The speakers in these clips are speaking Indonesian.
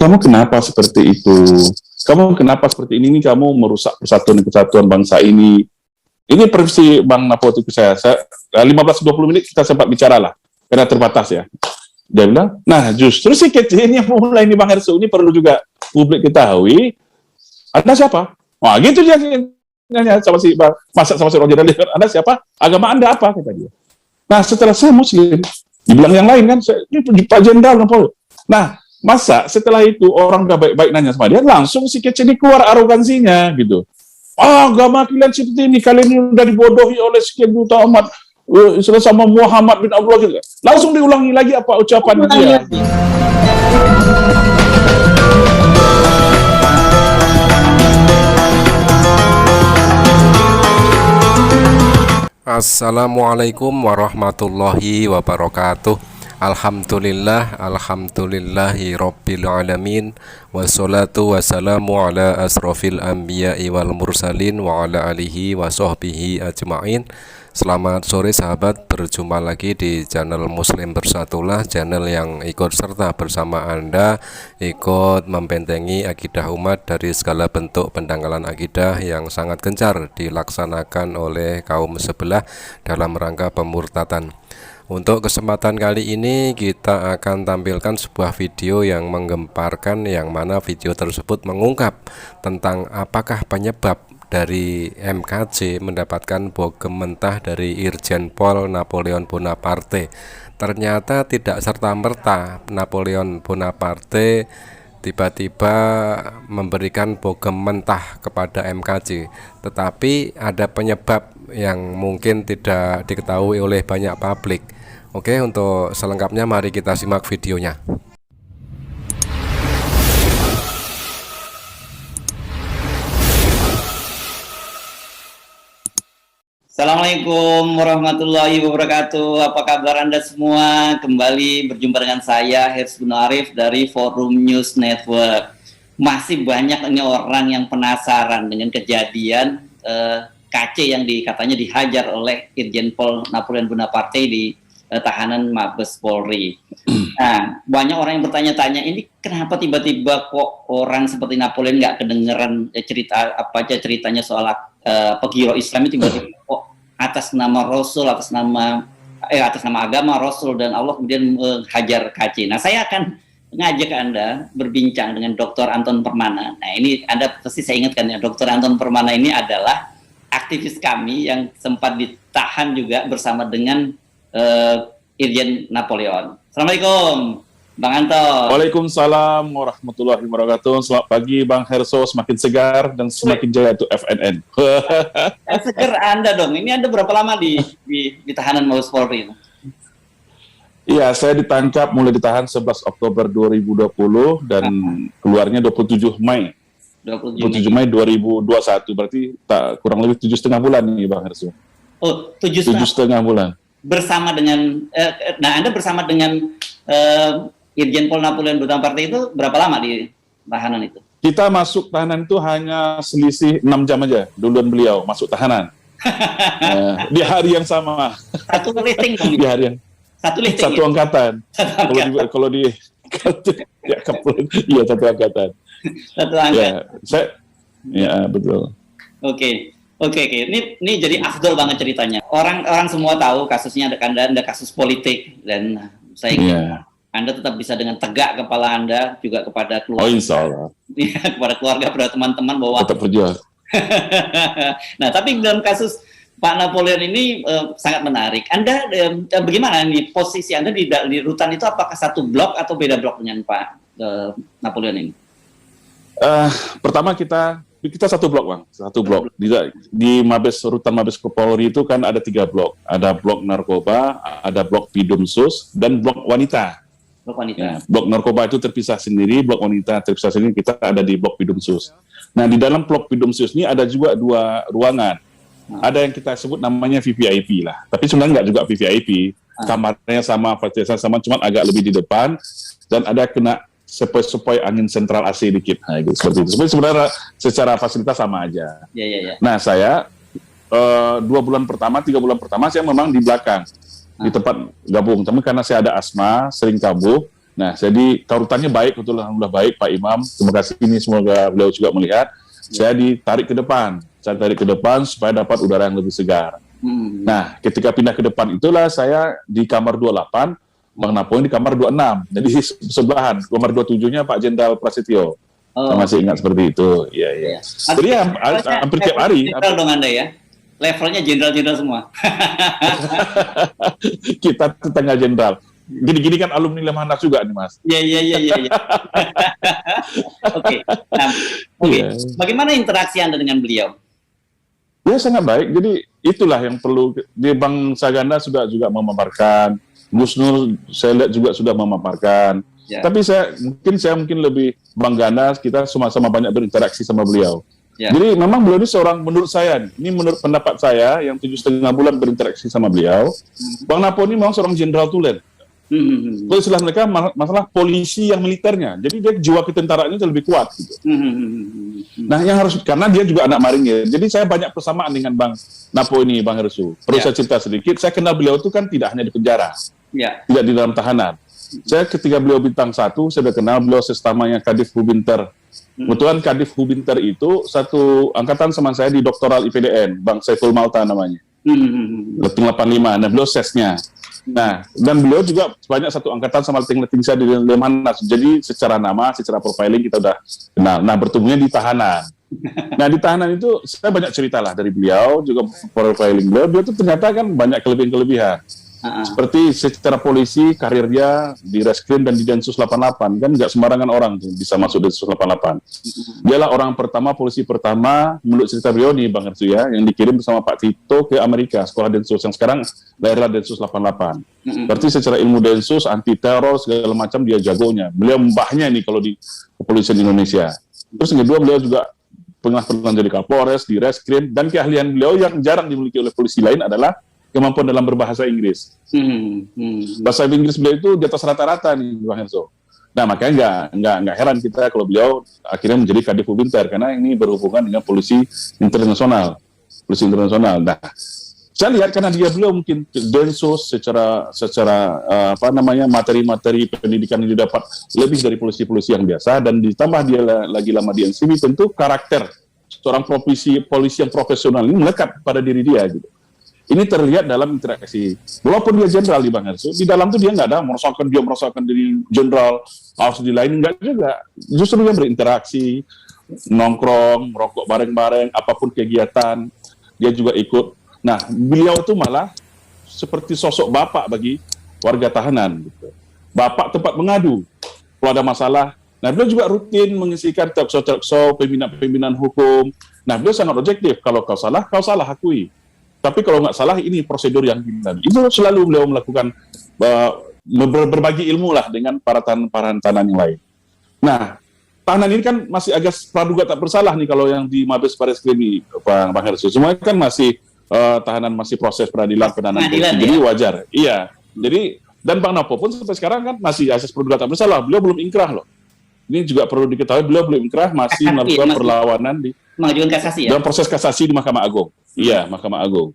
kamu kenapa seperti itu? Kamu kenapa seperti ini? Kamu merusak persatuan kesatuan bangsa ini. Ini prediksi Bang Napo ke saya 15-20 menit kita sempat bicara lah, karena terbatas ya. Dia bilang, nah justru si kecil ini yang mulai ini Bang Herso, ini perlu juga publik ketahui, Anda siapa? Wah gitu dia nanya sama si Bang, masa sama si Roger, Anda siapa? Agama Anda apa? Kata dia. Nah setelah saya Muslim, dibilang yang lain kan, ini Pak Jenderal. Nah masa setelah itu orang udah baik-baik nanya sama dia, langsung si kecil ini keluar arogansinya gitu. Agama kalian seperti ini, kalian ini udah dibodohi oleh sekian juta umat sama Muhammad bin Abdullah gitu. Langsung diulangi lagi apa ucapan dia. Assalamualaikum warahmatullahi wabarakatuh. Alhamdulillahi rabbil alamin. Wassalatu wassalamu ala asrofil anbiya'i wal mursalin wa ala alihi wa sahbihi ajma'in. Selamat sore sahabat, berjumpa lagi di channel Muslim Bersatulah, channel yang ikut serta bersama Anda ikut membentengi akidah umat dari segala bentuk pendangkalan akidah yang sangat gencar dilaksanakan oleh kaum sebelah dalam rangka pemurtadan. Untuk kesempatan kali ini kita akan tampilkan sebuah video yang menggemparkan, yang mana video tersebut mengungkap tentang apakah penyebab dari MKJ mendapatkan bogem mentah dari Irjen Pol Napoleon Bonaparte. Ternyata tidak serta-merta Napoleon Bonaparte tiba-tiba memberikan bogem mentah kepada MKJ, tetapi ada penyebab yang mungkin tidak diketahui oleh banyak publik. Oke, untuk selengkapnya mari kita simak videonya. Assalamualaikum warahmatullahi wabarakatuh. Apa kabar Anda semua? Kembali berjumpa dengan saya Hirs bin Arif dari Forum News Network. Masih banyak ini orang yang penasaran dengan kejadian KC yang katanya dihajar oleh Irjen Pol Napoleon Bonaparte di tahanan Mabes Polri. Nah, banyak orang yang bertanya-tanya, ini kenapa tiba-tiba kok orang seperti Napoleon nggak kedengeran ceritanya soal pegiro Islam itu tiba-tiba kok atas nama Rasul, atas nama agama Rasul dan Allah kemudian hajar KC. Nah, saya akan ngajak Anda berbincang dengan Dr. Anton Permana. Nah, ini Anda pasti saya ingatkan ya, Dr. Anton Permana ini adalah aktivis kami yang sempat ditahan juga bersama dengan Irjen Napoleon. Assalamualaikum Bang Anton. Waalaikumsalam warahmatullahi wabarakatuh. Selamat pagi Bang Herso, semakin segar dan semakin jaya itu FNN. Seger Anda dong. Ini Anda berapa lama di tahanan Mabes Polri? Iya, saya mulai ditahan 11 Oktober 2020 dan keluarnya 27 Mei. 27 Mei 2021, berarti kurang lebih 7,5 bulan nih Bang Herso. Oh, 7,5 bulan. Bersama dengan Anda bersama dengan Irjen Pol Napoleon Bonaparte itu berapa lama di tahanan itu? Kita masuk tahanan itu hanya selisih 6 jam aja, duluan beliau masuk tahanan. Di hari yang sama. Satu listing dong. Di hari yang satu listing. Satu angkatan. Kalau di ya iya satu angkatan. Satu angkatan. Ya, betul. Oke. Ini jadi afdol banget ceritanya. Orang semua tahu kasusnya ada kasus politik dan saya ingin Anda tetap bisa dengan tegak kepala Anda juga kepada keluarga. Oh, insya Allah. Kepada keluarga, kepada teman-teman bahwa tetap berjuang. Nah, tapi dalam kasus Pak Napoleon ini sangat menarik. Anda bagaimana nih posisi Anda di rutan itu, apakah satu blok atau beda blok dengan Pak Napoleon ini? Pertama kita satu blok Bang, satu blok. Di rutan Mabes Polri itu kan ada 3 blok. Ada blok narkoba, ada blok Pidumsus, dan blok wanita. Blok wanita. Ya, blok narkoba itu terpisah sendiri, blok wanita terpisah sendiri. Kita ada di blok Pidumsus. Nah, di dalam blok Pidumsus ini ada juga 2 ruangan. Ada yang kita sebut namanya VVIP lah. Tapi sebenarnya nggak juga VVIP. Kamarnya sama, fasilitasnya sama, cuma agak lebih di depan. Dan ada kena sepoi-sepoi angin sentral AC dikit, nah, gitu, seperti itu. Sebenarnya secara fasilitas sama aja. Nah, saya 3 bulan pertama saya memang di belakang, di tempat gabung. Tapi karena saya ada asma, sering kambuh, Nah, jadi kaurutannya baik, betul, alhamdulillah baik Pak Imam. Terima kasih, ini semoga beliau juga melihat. Saya ditarik ke depan. Saya tarik ke depan supaya dapat udara yang lebih segar. Nah, ketika pindah ke depan itulah saya di kamar 28, Bang Napoleon di kamar 26. Jadi sebelahan. Kamar 27-nya Pak Jenderal Prasetyo. Saya masih ingat seperti itu. Iya, iya. Jadi hampir tiap hari. Jenderal dong Anda ya? Levelnya jenderal-jenderal semua. Kita tetangga jenderal. Gini-gini kan alumni Lemhanas juga nih, Mas. Iya. Oke. Nah, bagaimana interaksi Anda dengan beliau? Ya, sangat baik. Jadi itulah yang perlu. Di Bang Saganda sudah juga memaparkan. Gus Nur saya lihat juga sudah memaparkan. Ya. Tapi saya mungkin lebih bangga, kita sama-sama banyak berinteraksi sama beliau. Ya. Jadi memang beliau ini seorang, menurut saya, ini menurut pendapat saya yang 7,5 bulan berinteraksi sama beliau, Bang Napoleon ini memang seorang jenderal tulen. Kalau istilah mereka masalah polisi yang militernya, jadi dia jiwa ketentaraannya lebih kuat. Gitu. Nah, yang harus, karena dia juga anak marinir, jadi saya banyak persamaan dengan Bang Napo ini, Bang Hersu. Perlu saya cerita sedikit, saya kenal beliau itu kan tidak hanya di penjara, tidak di dalam tahanan. Saya ketika beliau bintang 1, saya sudah kenal beliau sestamanya Kadif Hubinter. Kebetulan Kadif Hubinter itu satu angkatan sama saya di doktoral IPDN, Bang Saiful Malta namanya. Leting 85, nah beliau sesnya. Nah, dan beliau juga banyak satu angkatan sama leting saya di Lemhanas. Jadi secara nama, secara profiling kita udah kenal. Nah, bertemunya di tahanan. Nah, di tahanan itu saya banyak cerita lah dari beliau, juga profiling beliau. Beliau itu ternyata kan banyak kelebihan-kelebihan. Seperti secara polisi, karirnya di Reskrim dan di Densus 88, kan nggak sembarangan orang tuh bisa masuk Densus 88. Dialah orang pertama, polisi pertama, menurut cerita beliau nih Bang Hersu ya, yang dikirim bersama Pak Tito ke Amerika, sekolah Densus, yang sekarang lahirlah Densus 88. Berarti secara ilmu Densus, anti-teror, segala macam dia jagonya. Beliau mbahnya nih kalau di kepolisian Indonesia. Terus yang kedua, beliau juga pernah jadi Kapolres, di Reskrim, dan keahlian beliau yang jarang dimiliki oleh polisi lain adalah kemampuan dalam berbahasa Inggris. Bahasa Inggris beliau itu di atas rata-rata nih, Bang Herso. Nah, makanya nggak heran kita kalau beliau akhirnya menjadi Kadif Hubinter, karena ini berhubungan dengan polisi internasional. Nah, saya lihat karena beliau mungkin Densus secara materi-materi pendidikan yang didapat lebih dari polisi-polisi yang biasa, dan ditambah dia lagi lama di NCB, tentu karakter seorang polisi yang profesional ini melekat pada diri dia gitu. Ini terlihat dalam interaksi. Walaupun dia jenderal di Bang Hersu, di dalam itu dia nggak ada merasakan diri jenderal, harus di lain, enggak juga. Justru dia berinteraksi, nongkrong, merokok bareng-bareng, apapun kegiatan, dia juga ikut. Nah, beliau itu malah seperti sosok bapak bagi warga tahanan. Gitu. Bapak tempat mengadu kalau ada masalah. Nah, beliau juga rutin mengisikan talk show, pimpinan hukum. Nah, beliau sangat objektif. Kalau kau salah, akui. Tapi kalau nggak salah, ini prosedur yang diminta. Itu selalu beliau melakukan berbagi ilmu lah dengan para tahanan yang lain. Nah, tahanan ini kan masih agak praduga tak bersalah nih kalau yang di Mabes Barreskrim ini, Bang Hersu. Semuanya kan masih tahanan, masih proses peradilan polisi. Jadi wajar. Iya. Jadi, dan Bang Napo pun sampai sekarang kan masih asas praduga tak bersalah. Beliau belum ingkrah loh. Ini juga perlu diketahui, beliau belum ingkrah, masih melakukan perlawanan di mengajukan kasasi ya? Dalam proses kasasi di Mahkamah Agung. Iya, Mahkamah Agung.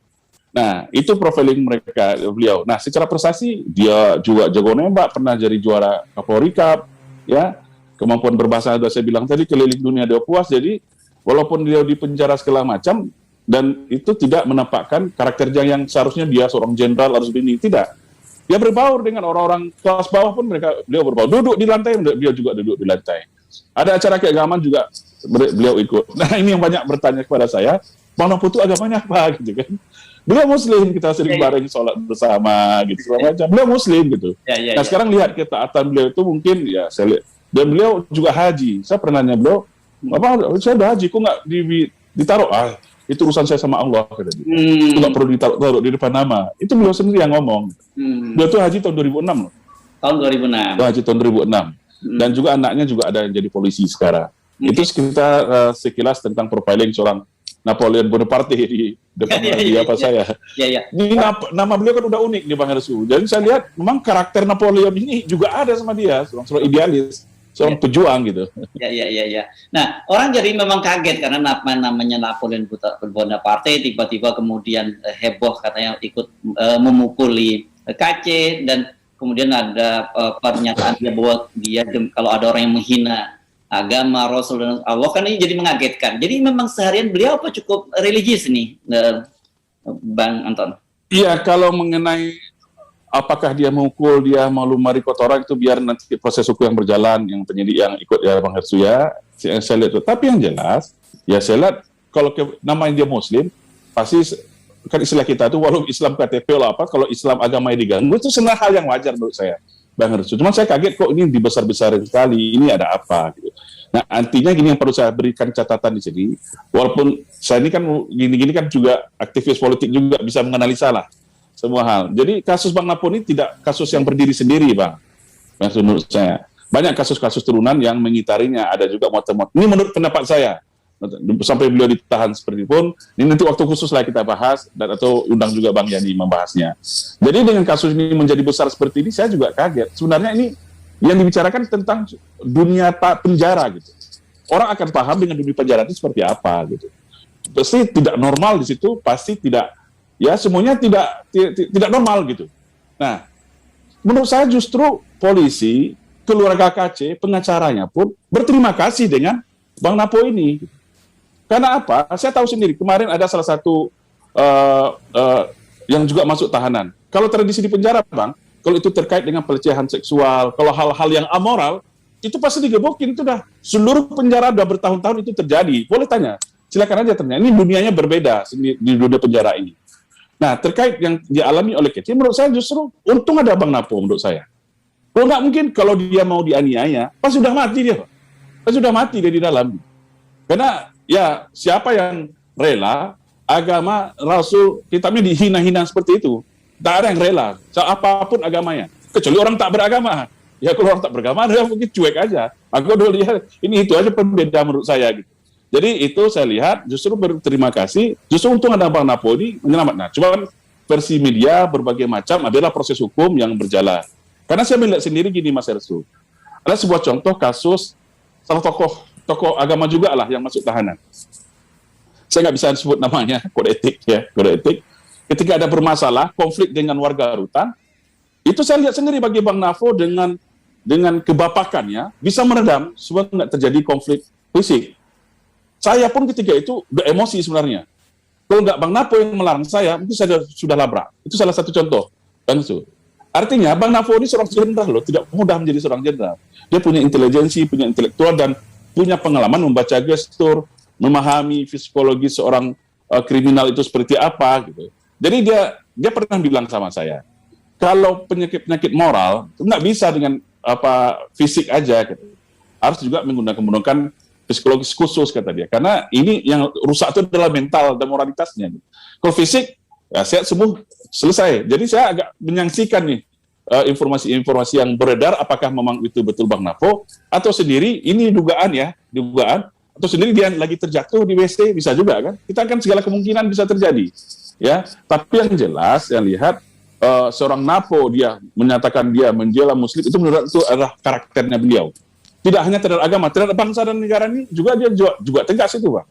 Nah, itu profiling mereka, beliau. Nah, secara prestasi, dia juga jago nembak, pernah jadi juara Kapolri Cup, ya. Kemampuan berbahasa, sudah saya bilang tadi, keliling dunia dia puas. Jadi, walaupun dia di penjara segala macam, dan itu tidak menampakkan karakternya yang seharusnya dia seorang jenderal harus begini. Tidak. Dia berbaur dengan orang-orang kelas bawah pun beliau berbaur. Duduk di lantai, dia juga duduk di lantai. Ada acara keagamaan juga beliau ikut. Nah, ini yang banyak bertanya kepada saya, Bang Napo itu agamanya apa gitu kan? Beliau Muslim, kita sering bareng sholat bersama gitu segala macam. Beliau Muslim gitu. Nah, sekarang lihat ketaatan beliau itu mungkin ya saya lihat. Dan beliau juga haji. Saya pernah nanya beliau, "Apa saya udah haji, kok nggak ditaruh?" Itu urusan saya sama Allah kata dia. Itu nggak perlu ditaruh di depan nama. Itu beliau sendiri yang ngomong. Beliau tuh haji tahun 2006 loh. Tahun 2006. Haji tahun 2006. Dan juga anaknya juga ada yang jadi polisi sekarang. Itu sekitar sekilas tentang profiling seorang Napoleon Bonaparte di depan saya. Ini nama beliau kan udah unik di Bang Hersu. Jadi saya lihat memang karakter Napoleon ini juga ada sama dia, seorang idealis, seorang pejuang gitu. Nah, orang jadi memang kaget karena namanya Napoleon Bonaparte tiba-tiba kemudian heboh katanya ikut memukuli KC, dan kemudian ada pernyataan dia bahwa kalau ada orang yang menghina agama Rasul dan Allah, kan ini jadi mengagetkan. Jadi memang seharian beliau apa cukup religius nih, Bang Anton? Iya, kalau mengenai apakah dia memukul, dia mau lumari kotoran, itu biar nanti proses hukum yang berjalan, yang penyidik yang ikut ya Bang Hersu ya, saya lihat. Tapi yang jelas, ya saya lihat kalau namanya dia Muslim, pasti kan istilah kita itu walau Islam KTP atau apa, kalau Islam agamanya diganggu itu sebenarnya hal yang wajar menurut saya, Bang Hersu. Cuma saya kaget kok ini dibesar-besarin sekali, ini ada apa gitu. Nah, artinya gini yang perlu saya berikan catatan di sini, walaupun saya ini kan gini-gini kan juga aktivis politik juga bisa menganalisa lah semua hal. Jadi kasus Bang Napo ini tidak kasus yang berdiri sendiri, Bang. Yang menurut saya banyak kasus-kasus turunan yang mengitarinya, ada juga muat-muat. Ini menurut pendapat saya. Sampai beliau ditahan seperti pun, ini nanti waktu khusus lah kita bahas, dan atau undang juga Bang Yani membahasnya. Jadi dengan kasus ini menjadi besar seperti ini, saya juga kaget. Sebenarnya ini yang dibicarakan tentang dunia penjara gitu. Orang akan paham dengan dunia penjara itu seperti apa gitu. Pasti tidak normal di situ, pasti tidak, ya semuanya tidak normal gitu. Nah, menurut saya justru polisi, keluarga KC, pengacaranya pun berterima kasih dengan Bang Napo ini. Karena apa? Saya tahu sendiri, kemarin ada salah satu yang juga masuk tahanan. Kalau tradisi di penjara, Bang, kalau itu terkait dengan pelecehan seksual, kalau hal-hal yang amoral, itu pasti digebukin, itu dah. Seluruh penjara udah bertahun-tahun itu terjadi. Boleh tanya, silakan aja tanya. Ini dunianya berbeda di dunia penjara ini. Nah, terkait yang dialami oleh Kece, menurut saya justru untung ada Bang Napo menurut saya. Kalau nggak mungkin kalau dia mau dianiaya, pasti sudah mati dia, Pak. Pasti sudah mati dia di dalam. Karena ya siapa yang rela agama Rasul kitabnya dihina-hina seperti itu? Tak ada yang rela, apapun agamanya. Kecuali orang tak beragama. Ya kalau orang tak beragama, dia mungkin cuek aja. Aku udah lihat, ini itu aja pembeda menurut saya gitu. Jadi itu saya lihat justru berterima kasih, justru untung ada Bang Napo ini menyelamat. Nah, cuma versi media berbagai macam adalah proses hukum yang berjalan. Karena saya melihat sendiri gini Mas Hersu, ada sebuah contoh kasus salah tokoh agama juga lah yang masuk tahanan. Saya nggak bisa sebut namanya, kode etik ya, kode etik. Ketika ada bermasalah, konflik dengan warga rutan, itu saya lihat sendiri bagi Bang Napo dengan kebapakannya bisa meredam sebab nggak terjadi konflik fisik. Saya pun ketika itu udah emosi sebenarnya. Kalau nggak Bang Napo yang melarang saya, mungkin saya sudah labrak. Itu salah satu contoh. Bang Su. Artinya Bang Napo ini seorang jenderal loh, tidak mudah menjadi seorang jenderal. Dia punya intelijensi, punya intelektual, dan punya pengalaman membaca gestur, memahami psikologi seorang kriminal itu seperti apa gitu. Jadi dia pernah bilang sama saya, kalau penyakit moral nggak bisa dengan fisik aja, gitu. Harus juga menggunakan psikologis khusus kata dia. Karena ini yang rusak itu adalah mental dan moralitasnya. Gitu. Kalau fisik, ya sehat sembuh selesai. Jadi saya agak menyaksikan nih informasi-informasi yang beredar, apakah memang itu betul Bang Napo atau sendiri ini dugaan, atau sendiri dia lagi terjatuh di WC, bisa juga kan? Kita akan segala kemungkinan bisa terjadi. Ya, tapi yang jelas yang lihat seorang Napo dia menyatakan dia menjela Muslim, itu menurut itu adalah karakternya beliau. Tidak hanya terhadap agama, terhadap bangsa dan negara ini juga dia juga tegas itu, Pak.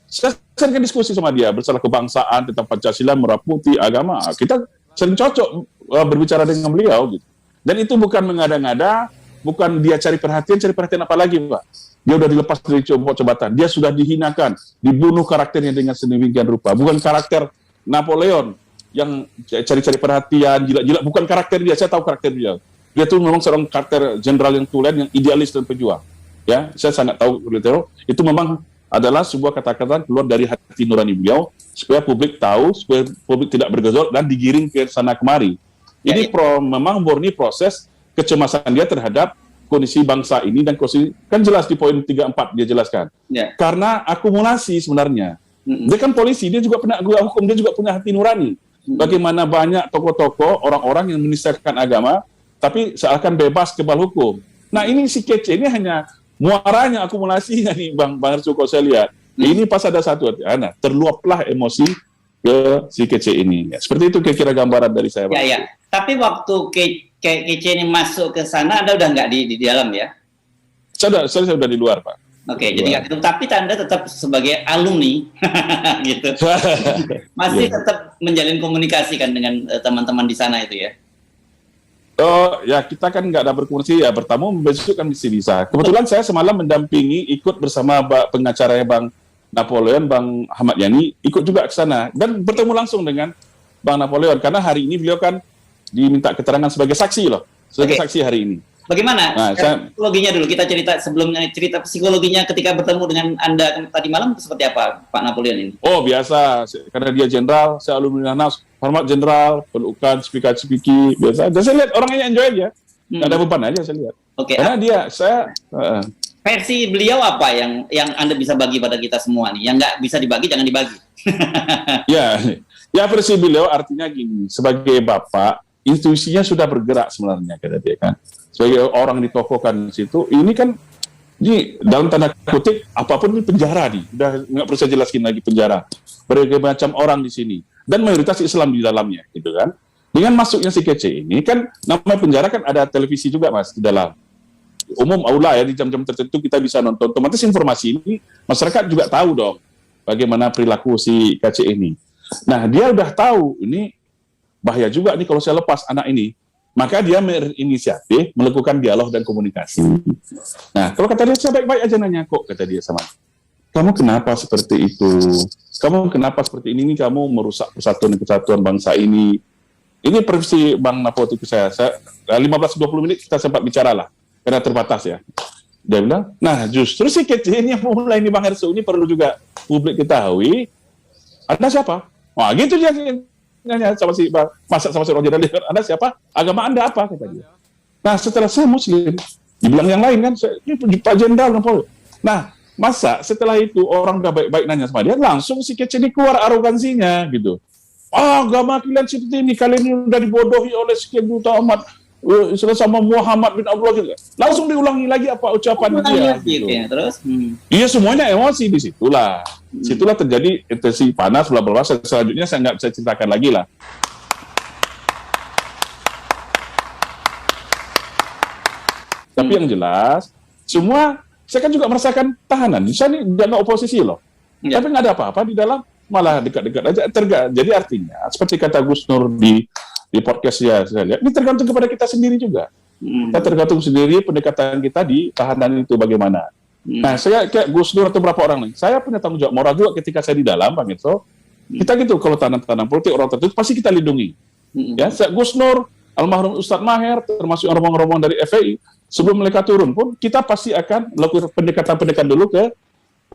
Saya sering diskusi sama dia masalah kebangsaan tentang Pancasila, merah putih, agama. Kita sering cocok berbicara dengan beliau gitu. Dan itu bukan mengada-ngada, bukan dia cari perhatian apa lagi, Pak. Dia udah dilepas dari jabatan, dia sudah dihinakan, dibunuh karakternya dengan sedemikian rupa. Bukan karakter Napoleon yang cari-cari perhatian, gila-gila, bukan karakter dia. Saya tahu karakter dia. Dia tuh memang seorang karakter jenderal yang tulen, yang idealis dan pejuang. Ya, saya sangat tahu itu memang adalah sebuah kata-kata keluar dari hati nurani beliau supaya publik tahu, supaya publik tidak bergejolak dan digiring ke sana kemari. Ini memang murni proses kecemasan dia terhadap kondisi bangsa ini, dan kondisi kan jelas di poin 34 dia jelaskan. Karena akumulasi sebenarnya. Dia kan polisi, dia juga punya hukum, dia juga punya hati nurani. Bagaimana banyak tokoh-tokoh, orang-orang yang menistakan agama, tapi seakan bebas kebal hukum. Nah ini si Kece ini hanya muaranya, akumulasinya nih Bang Hersu, kalau saya lihat. Ini pas ada satu, terluaplah emosi ke si Kece ini. Ya, seperti itu kira-kira gambaran dari saya, Bang. Ya. Tapi waktu Kece ini masuk ke sana, Anda udah nggak di dalam ya? Saya sudah di luar, Pak. Oke, jadi nggak ketemu, tapi Anda tetap sebagai alumni, gitu. Masih tetap menjalin komunikasi kan dengan teman-teman di sana itu ya? Oh ya, kita kan nggak ada berkomunikasi ya, bertemu besok kan mesti bisa. Kebetulan saya semalam mendampingi ikut bersama pengacaranya Bang Napoleon, Bang Ahmad Yani, ikut juga ke sana dan bertemu langsung dengan Bang Napoleon karena hari ini beliau kan diminta keterangan sebagai saksi loh, sebagai saksi hari ini. Bagaimana Nah, psikologinya dulu, kita cerita sebelumnya, cerita psikologinya ketika bertemu dengan Anda tadi malam seperti apa Pak Napoleon ini? Oh biasa, karena dia jenderal, saya alumni Nas, hormat jenderal, pelukan, speaker-speaky, biasa. Dan saya lihat orangnya enjoy aja, nggak ada beban aja saya lihat. Oke. Karena Versi beliau apa yang Anda bisa bagi pada kita semua nih? Yang nggak bisa dibagi jangan dibagi. ya versi beliau artinya gini, sebagai bapak, institusinya sudah bergerak sebenarnya, kata dia kan. Sebagai orang ditokohkan di situ, ini kan ini dalam tanda kutip apapun ini penjara nih, udah nggak perlu saya jelaskan lagi penjara. Berbagai macam orang di sini dan mayoritas Islam di dalamnya, gitu kan. Dengan masuknya si Kece ini kan namanya penjara kan ada televisi juga Mas di dalam. Umum aula ya di jam-jam tertentu kita bisa nonton. Otomatis informasi ini masyarakat juga tahu dong bagaimana perilaku si Kece ini. Nah dia udah tahu ini bahaya juga nih kalau saya lepas anak ini. Maka dia berinisiatif melakukan dialog dan komunikasi. Nah, kalau kata dia, saya baik-baik aja nanya kok, kata dia sama. Kamu kenapa seperti itu? Kamu kenapa seperti ini? Kamu merusak persatuan dan kesatuan bangsa ini. Ini versi Bang Napoleon ke saya 15-20 menit kita sempat bicara lah, karena terbatas ya. Dia bilang, nah justru si Kece ini yang mulai ini Bang Hersu, ini perlu juga publik ketahui. Anda siapa? Wah gitu dia nanya sama si Roger Ali, Anda siapa? Agama Anda apa? Kata dia. Nah setelah saya Muslim, dibilang yang lain kan, ini Pak Jenderal Napoleon. Nah masa setelah itu orang udah baik-baik nanya sama dia, langsung si Kece ini keluar arogansinya gitu. Agama kalian seperti ini, kalian ini udah dibodohi oleh sekian juta umat sama Muhammad bin Abdullah juga. Langsung diulangi lagi apa ucapan dia. Gitu. Ya, terus? Iya semuanya emosi di situlah. Situlah terjadi intensi panas, bla bla. Selanjutnya saya nggak bisa ceritakan lagi lah. Tapi yang jelas, semua saya kan juga merasakan tahanan. Saya ini jangan oposisi loh. Ya. Tapi nggak ada apa-apa di dalam, malah dekat-dekat aja. Jadi artinya seperti kata Gus Nur di podcast ya, saya lihat ini tergantung kepada kita sendiri juga. Kita tergantung sendiri pendekatan kita di tahanan itu bagaimana. Nah, saya kayak Gus Nur atau beberapa orang nih, saya punya tanggung jawab moral juga ketika saya di dalam, Bang Irso. Kita gitu, kalau tahanan-tahanan politik orang tertentu pasti kita lindungi. Ya, saya Gus Nur, almarhum Ustadz Maher, termasuk rombongan-rombongan dari FPI, sebelum mereka turun pun kita pasti akan melakukan pendekatan dulu ke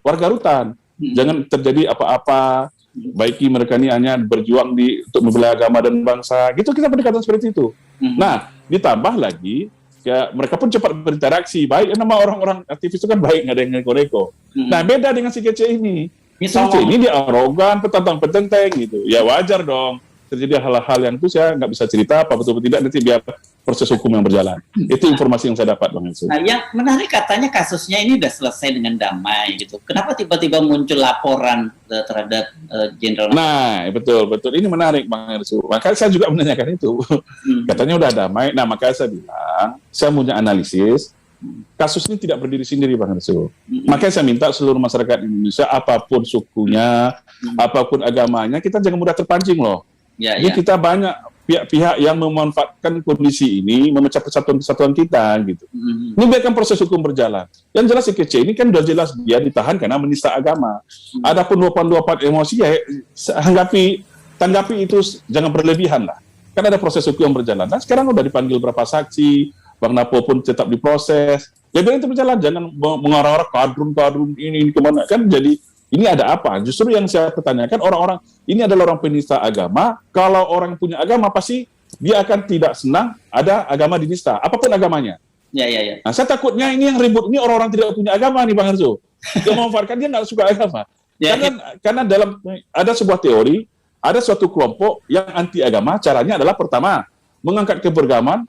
warga rutan. Jangan terjadi apa-apa. Baiki mereka ini hanya berjuang untuk membela agama dan bangsa, gitu kita pendekatan seperti itu. Nah, ditambah lagi, ya mereka pun cepat berinteraksi, baik nama orang-orang aktivis itu kan baik, nggak ada yang neko-neko. Nah, beda dengan si Kece ini. Si Kece ini dia arogan, petentang-petenteng gitu. Ya wajar dong, terjadi hal-hal yang itu saya nggak bisa cerita apa betul-betul tidak, nanti biar proses hukum yang berjalan. Itu informasi yang saya dapat, Bang Yusuf. Nah, yang menarik katanya kasusnya ini udah selesai dengan damai gitu. Kenapa tiba-tiba muncul laporan terhadap Jenderal? Nah, betul. Ini menarik, Bang Yusuf. Maka saya juga menanyakan itu. Katanya udah damai. Nah, maka saya bilang, saya punya analisis. Kasus ini tidak berdiri sendiri, Bang Yusuf. Makanya saya minta seluruh masyarakat Indonesia, apapun sukunya, apapun agamanya, kita jangan mudah terpancing loh. Jadi kita banyak pihak-pihak yang memanfaatkan kondisi ini memecah persatuan kita gitu. Ini biarkan proses hukum berjalan. Yang jelas si Kece ini kan udah jelas dia ditahan karena menista agama. Adapun luapan-luapan emosi ya tanggapi itu jangan berlebihan lah. Kan ada proses hukum yang berjalan. Nah sekarang udah dipanggil berapa saksi, Bang Napo pun tetap diproses. Ya biar itu berjalan, jangan mengarah-arah kadrun ini kemana kan jadi. Ini ada apa? Justru yang saya pertanyakan orang-orang ini adalah orang penista agama. Kalau orang punya agama pasti dia akan tidak senang ada agama dinista, apapun agamanya. Ya. Nah, saya takutnya ini yang ribut ini orang-orang tidak punya agama nih, Bang Herzo. Dia memanfaatkan dia nggak suka agama. Karena dalam ada sebuah teori, ada suatu kelompok yang anti agama. Caranya adalah pertama mengangkat keberagaman,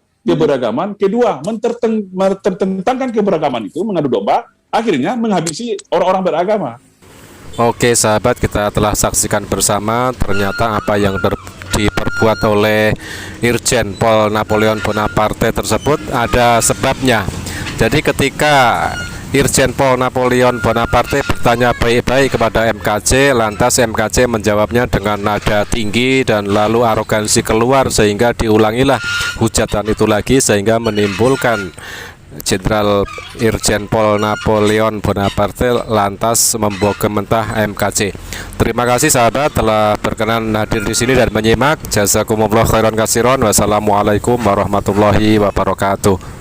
kedua menentangkan keberagaman itu, mengadu domba, akhirnya menghabisi orang-orang beragama. Oke sahabat, kita telah saksikan bersama ternyata apa yang diperbuat oleh Irjen Pol Napoleon Bonaparte tersebut ada sebabnya. Jadi ketika Irjen Pol Napoleon Bonaparte bertanya baik-baik kepada MKC, lantas MKC menjawabnya dengan nada tinggi dan lalu arogansi keluar sehingga diulangilah hujatan itu lagi sehingga menimbulkan Jenderal Irjen Pol Napoleon Bonaparte lantas membogem mentah MKC. Terima kasih sahabat telah berkenan hadir di sini dan menyimak. Jazakumullah khairan katsiran. Wassalamualaikum warahmatullahi wabarakatuh.